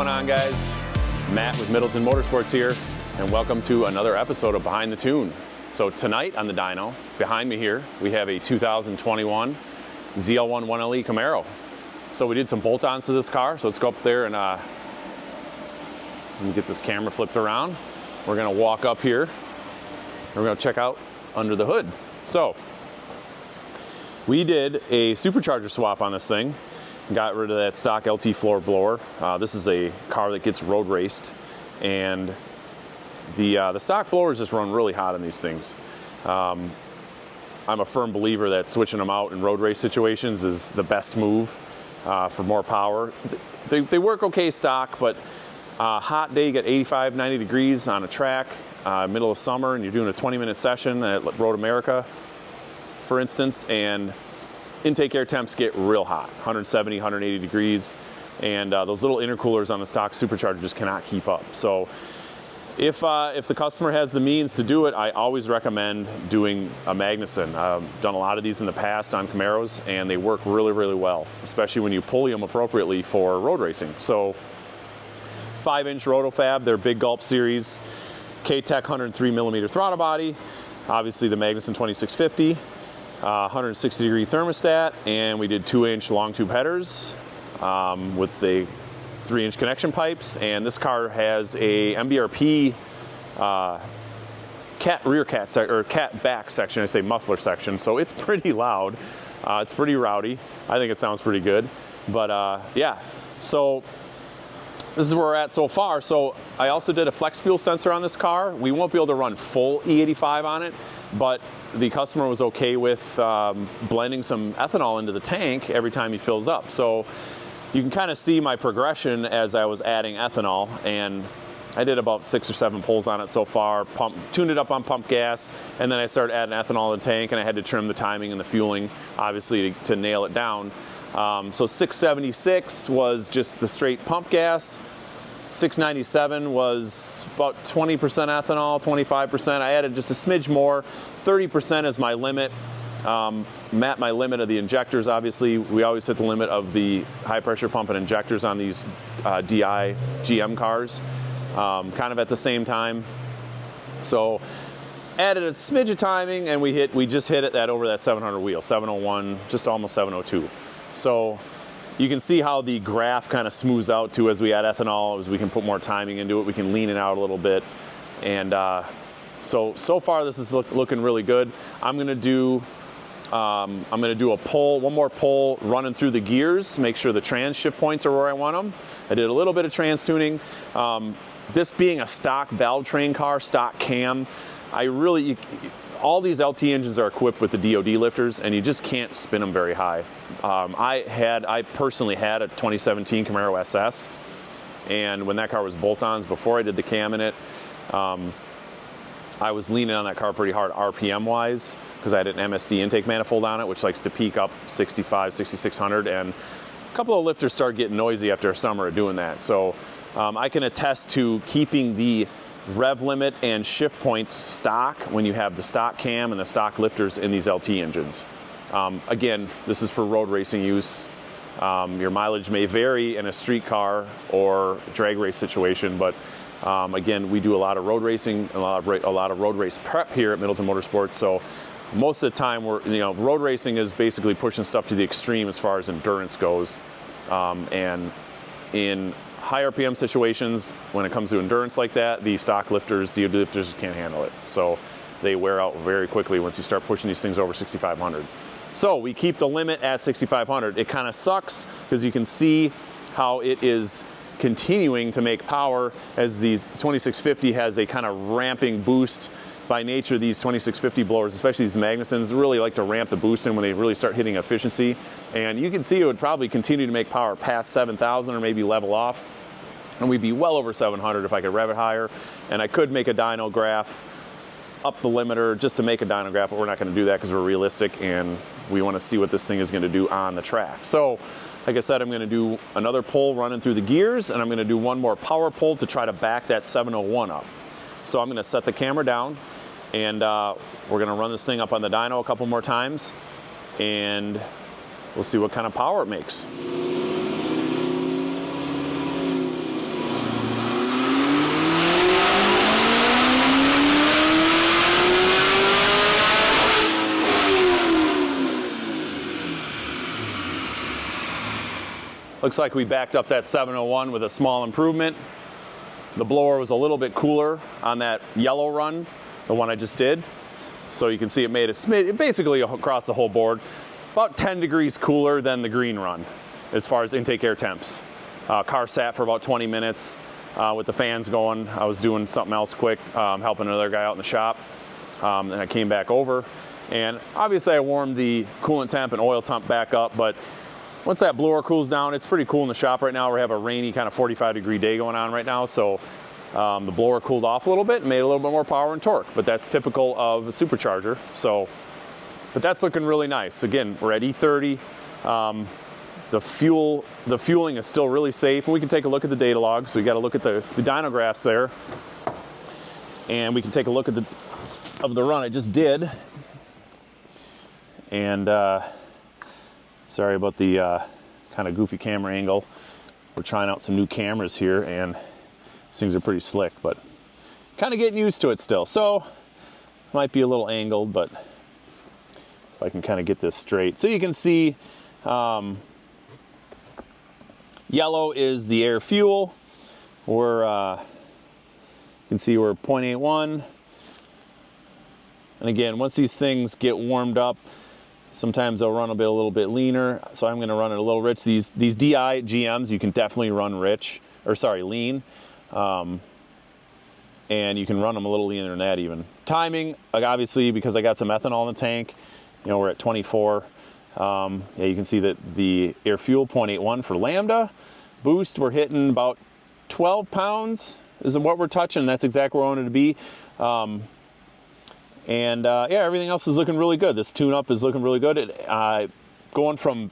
going on, guys? Matt with Middleton Motorsports here, and welcome to another episode of Behind the Tune. So tonight on the dyno, behind me here, we have a 2021 ZL1 1LE Camaro. So we did some bolt-ons to this car, so let's go up there and let me get this camera flipped around. We're gonna walk up here, and we're gonna check out under the hood. So, we did a supercharger swap on this thing. Got rid of that stock LT floor blower. This is a car that gets road raced, and the stock blowers just run really hot on these things. I'm a firm believer that switching them out in road race situations is the best move for more power. They work okay stock, but hot day, you get 85, 90 degrees on a track, middle of summer, and you're doing a 20-minute session at Road America, for instance, and intake air temps get real hot, 170, 180 degrees, and those little intercoolers on the stock supercharger just cannot keep up. So if the customer has the means to do it, I always recommend doing a Magnuson. I've done a lot of these in the past on Camaros, and they work really, really well, especially when you pulley them appropriately for road racing. So 5-inch Roto-Fab, their Big Gulp series, Katech 103mm throttle body, obviously the Magnuson 2650, 160 degree thermostat, and we did 2-inch long tube headers with the 3-inch connection pipes. And this car has a MBRP cat back section, I say muffler section, so it's pretty loud. It's pretty rowdy. I think it sounds pretty good. But yeah, so this is where we're at so far. So I also did a flex fuel sensor on this car. We won't be able to run full E85 on it, but the customer was okay with blending some ethanol into the tank every time he fills up. So you can kind of see my progression as I was adding ethanol, and I did about 6 or 7 pulls on it so far, tuned it up on pump gas, and then I started adding ethanol in the tank, and I had to trim the timing and the fueling, obviously, to nail it down. So 676 was just the straight pump gas. 697 was about 20% ethanol, 25%. I added just a smidge more. 30% is my limit. At my limit of the injectors, obviously, we always hit the limit of the high pressure pump and injectors on these DI GM cars, kind of at the same time. So added a smidge of timing, and we just hit it over that 700 wheel, 701, just almost 702. So you can see how the graph kind of smooths out too as we add ethanol, as we can put more timing into it, we can lean it out a little bit. And so far this is looking really good. I'm gonna do a pull, one more pull running through the gears, make sure the trans shift points are where I want them. I did a little bit of trans tuning. This being a stock valve train car, stock cam, all these LT engines are equipped with the DOD lifters, and you just can't spin them very high. I personally had a 2017 Camaro SS, and when that car was bolt-ons, before I did the cam in it, I was leaning on that car pretty hard RPM-wise, because I had an MSD intake manifold on it, which likes to peak up 65, 6600, and a couple of lifters started getting noisy after a summer of doing that. So I can attest to keeping the rev limit and shift points stock when you have the stock cam and the stock lifters in these LT engines. Again, this is for road racing use. Your mileage may vary in a street car or drag race situation, but again, we do a lot of road racing, a lot of road race prep here at Middleton Motorsports. So most of the time, road racing is basically pushing stuff to the extreme as far as endurance goes, and in high RPM situations, when it comes to endurance like that, the stock lifters, DOD lifters can't handle it. So they wear out very quickly once you start pushing these things over 6,500. So we keep the limit at 6,500. It kind of sucks because you can see how it is continuing to make power as the 2650 has a kind of ramping boost. By nature, these 2650 blowers, especially these Magnusons, really like to ramp the boost in when they really start hitting efficiency. And you can see it would probably continue to make power past 7,000 or maybe level off. And we'd be well over 700 if I could rev it higher. And I could make a dyno graph up the limiter just to make a dyno graph, but we're not going to do that because we're realistic and we want to see what this thing is going to do on the track. So, like I said, I'm going to do another pull running through the gears, and I'm going to do one more power pull to try to back that 701 up. So I'm going to set the camera down, and we're going to run this thing up on the dyno a couple more times, and we'll see what kind of power it makes. Looks like we backed up that 701 with a small improvement. The blower was a little bit cooler on that yellow run, the one I just did. So you can see it made a smidge, basically across the whole board, about 10 degrees cooler than the green run as far as intake air temps. Car sat for about 20 minutes with the fans going. I was doing something else quick, helping another guy out in the shop. And I came back over. And obviously I warmed the coolant temp and oil temp back up, but once that blower cools down, it's pretty cool in the shop right now. We have a rainy kind of 45-degree day going on right now, so the blower cooled off a little bit and made a little bit more power and torque, but that's typical of a supercharger. So, but that's looking really nice. Again, we're at E30. The fueling is still really safe, and we can take a look at the data log. So you got to look at the dyno graphs there, and we can take a look at the run I just did. And sorry about the kind of goofy camera angle. We're trying out some new cameras here, and these things are pretty slick, but kind of getting used to it still. So might be a little angled, but if I can kind of get this straight. So you can see yellow is the air fuel. You can see we're 0.81. And again, once these things get warmed up, sometimes they'll run a little bit leaner. So I'm going to run it a little rich. These DI GMs, you can definitely run lean. And you can run them a little leaner than that even. Timing, like obviously, because I got some ethanol in the tank, you know, we're at 24. Yeah, you can see that the air fuel 0.81 for Lambda. Boost, we're hitting about 12 pounds is what we're touching. That's exactly where I wanted to be. Yeah, everything else is looking really good. This tune-up is looking really good. Going from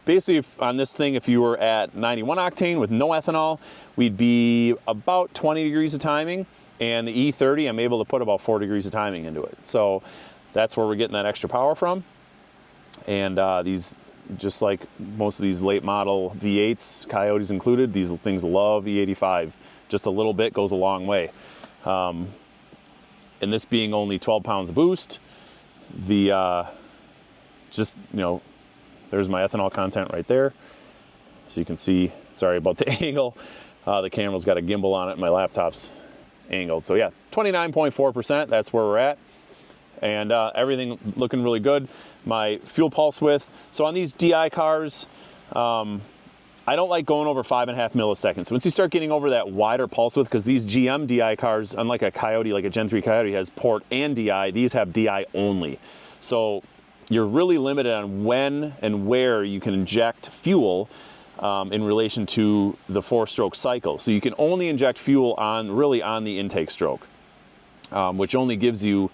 basically on this thing, if you were at 91 octane with no ethanol, we'd be about 20 degrees of timing. And the E30, I'm able to put about 4 degrees of timing into it. So that's where we're getting that extra power from. And these, just like most of these late model V8s, Coyotes included, these things love E85. Just a little bit goes a long way. And this being only 12 pounds of boost, just, you know, there's my ethanol content right there. So you can see, sorry about the angle. The camera's got a gimbal on it and my laptop's angled. So yeah, 29.4%, that's where we're at. And everything looking really good. My fuel pulse width. So on these DI cars, I don't like going over 5.5 milliseconds. Once you start getting over that wider pulse width, because these GM DI cars, unlike a Coyote, like a Gen 3 Coyote has port and DI, these have DI only. So you're really limited on when and where you can inject fuel in relation to the 4-stroke cycle. So you can only inject fuel really on the intake stroke, which only gives you,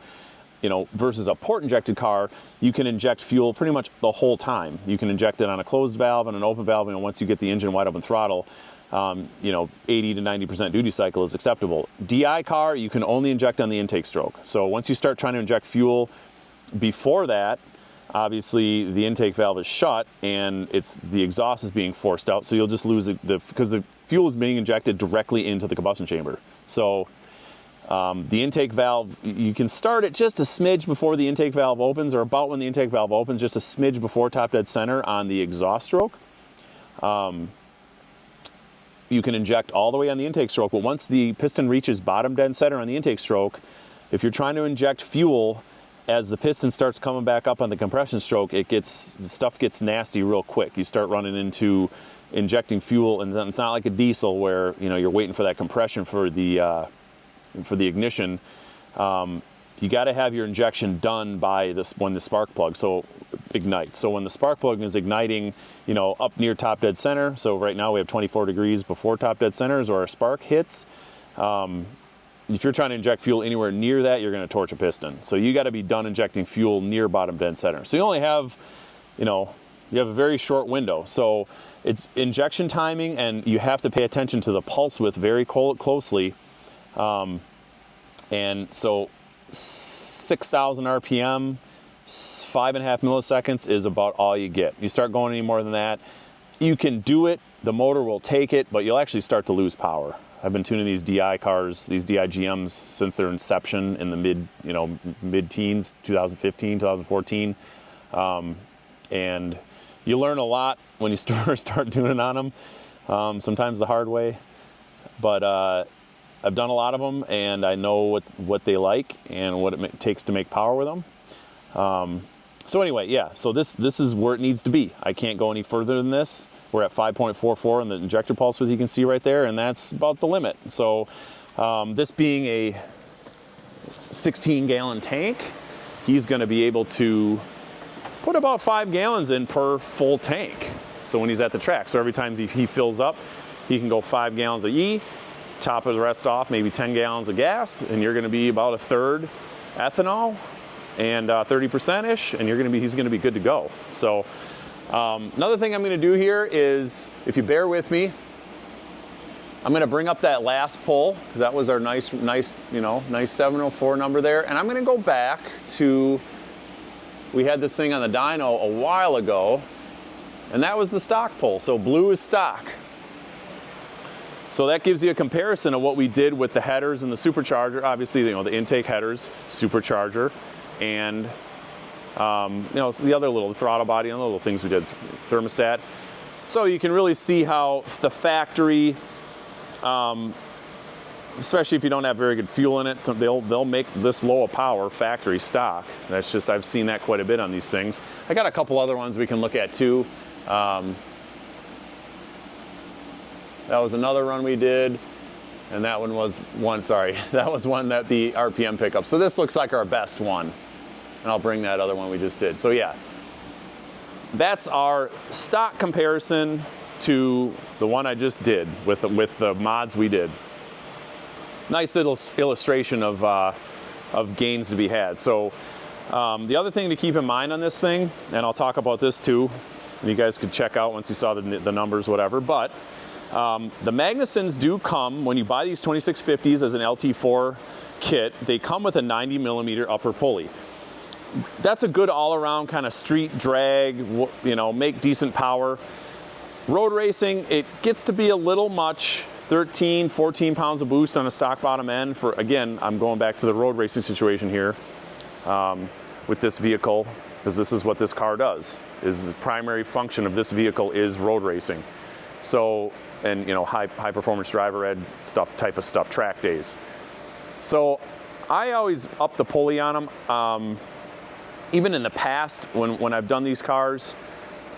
you know, versus a port injected car, you can inject fuel pretty much the whole time. You can inject it on a closed valve and an open valve, and once you get the engine wide open throttle, you know, 80 to 90% duty cycle is acceptable. DI car, you can only inject on the intake stroke. So once you start trying to inject fuel before that, obviously the intake valve is shut and the exhaust is being forced out, so you'll just lose because the fuel is being injected directly into the combustion chamber. So the intake valve, you can start it just a smidge before the intake valve opens, or about when the intake valve opens, just a smidge before top dead center on the exhaust stroke. You can inject all the way on the intake stroke, but once the piston reaches bottom dead center on the intake stroke, if you're trying to inject fuel as the piston starts coming back up on the compression stroke, stuff gets nasty real quick. You start running into injecting fuel, and it's not like a diesel where, you know, you're waiting for that compression for the ignition. You got to have your injection done by when the spark plug ignites. So when the spark plug is igniting, you know, up near top dead center, so right now we have 24 degrees before top dead centers, or a spark hits, if you're trying to inject fuel anywhere near that, you're going to torch a piston. So you got to be done injecting fuel near bottom dead center. So you only have, you know, you have a very short window. So it's injection timing, and you have to pay attention to the pulse width very closely. And so 6,000 RPM, 5.5 milliseconds is about all you get. You start going any more than that, you can do it, the motor will take it, but you'll actually start to lose power. I've been tuning these DI cars, these DI GMs, since their inception in the mid-teens, 2015, 2014. And You learn a lot when you start doing it on them, sometimes the hard way. But I've done a lot of them, and I know what they like and what it takes to make power with them. So anyway, yeah, so this is where it needs to be. I can't go any further than this. We're at 5.44 in the injector pulse width, you can see right there, and that's about the limit. So this being a 16-gallon tank, he's going to be able to put about 5 gallons in per full tank. So when he's at the track, so every time he fills up, he can go 5 gallons of E, top of the rest off, maybe 10 gallons of gas, and you're going to be about a third ethanol and 30%-ish, and he's going to be good to go. So another thing I'm going to do here is, if you bear with me, I'm going to bring up that last pull, because that was our nice 704 number there, and I'm going to go back to, we had this thing on the dyno a while ago, and that was the stock pull. So blue is stock. So that gives you a comparison of what we did with the headers and the supercharger. Obviously, the intake headers, supercharger, and the other little throttle body and the little things we did, thermostat. So you can really see how the factory, especially if you don't have very good fuel in it, so they'll make this low of power factory stock. That's just, I've seen that quite a bit on these things. I got a couple other ones we can look at too. That was another run we did, and that one was that was one that the RPM pickup. So this looks like our best one, and I'll bring that other one we just did. So yeah, that's our stock comparison to the one I just did with the mods we did. Nice little illustration of gains to be had. So the other thing to keep in mind on this thing, and I'll talk about this too, and you guys could check out once you saw the numbers, whatever, but the Magnusons do come, when you buy these 2650s as an LT4 kit, they come with a 90mm upper pulley. That's a good all-around kind of street drag, make decent power. Road racing, it gets to be a little much, 13, 14 pounds of boost on a stock bottom end for, again, I'm going back to the road racing situation here with this vehicle, because this is what this car does, is the primary function of this vehicle is road racing. So, and high performance driver ed type of stuff, track days. So I always up the pulley on them. Even in the past, when I've done these cars,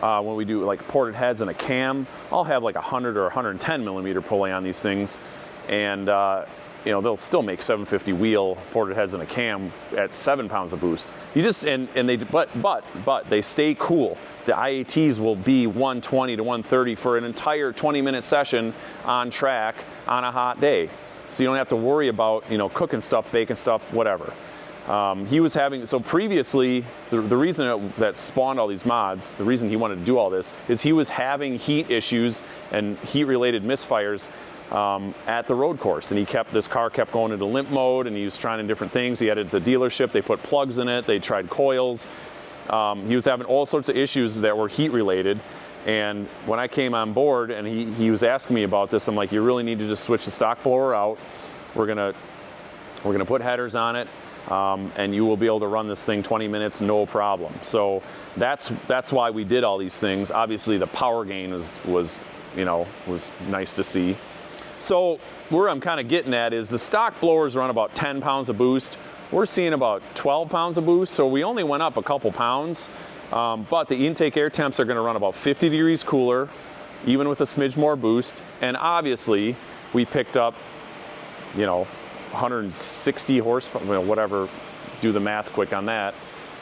when we do like ported heads and a cam, I'll have like 100 or 110mm pulley on these things, and they'll still make 750 wheel ported heads and a cam at 7 pounds of boost. You just but they stay cool. The IATs will be 120 to 130 for an entire 20-minute session on track on a hot day. So you don't have to worry about cooking stuff, baking stuff, whatever. He was having, so previously, the reason that spawned all these mods, the reason he wanted to do all this, is he was having heat issues and heat-related misfires at the road course. And this car kept going into limp mode, and he was trying different things. He had it at the dealership, they put plugs in it, they tried coils. He was having all sorts of issues that were heat-related. And when I came on board and he was asking me about this, I'm like, you really need to just switch the stock blower out. We're gonna put headers on it. And you will be able to run this thing 20 minutes, no problem. So that's why we did all these things. Obviously, the power gain was nice to see. So where I'm kind of getting at is the stock blowers run about 10 pounds of boost. We're seeing about 12 pounds of boost, so we only went up a couple pounds. But the intake air temps are going to run about 50 degrees cooler, even with a smidge more boost. And obviously, we picked up, 160 horsepower, whatever, do the math quick on that,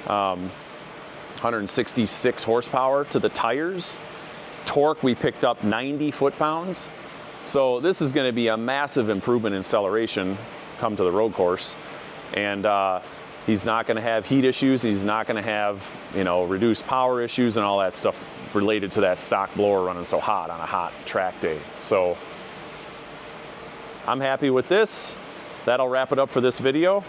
166 horsepower to the tires. Torque, we picked up 90 foot-pounds. So this is going to be a massive improvement in acceleration come to the road course. And he's not going to have heat issues. He's not going to have, reduced power issues and all that stuff related to that stock blower running so hot on a hot track day. So I'm happy with this. That'll wrap it up for this video.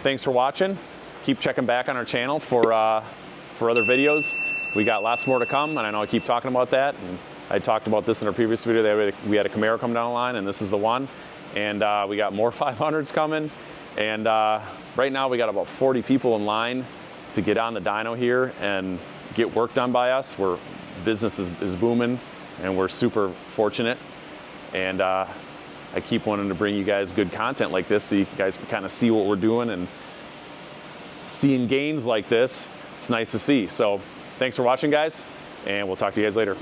Thanks for watching. Keep checking back on our channel for other videos. We got lots more to come, and I know I keep talking about that. And I talked about this in our previous video. That we had a Camaro come down the line, and this is the one. And we got more 500s coming. And right now we got about 40 people in line to get on the dyno here, and get work done by us. Business is booming, and we're super fortunate. And I keep wanting to bring you guys good content like this so you guys can kind of see what we're doing, and seeing gains like this, it's nice to see. So thanks for watching, guys, and we'll talk to you guys later.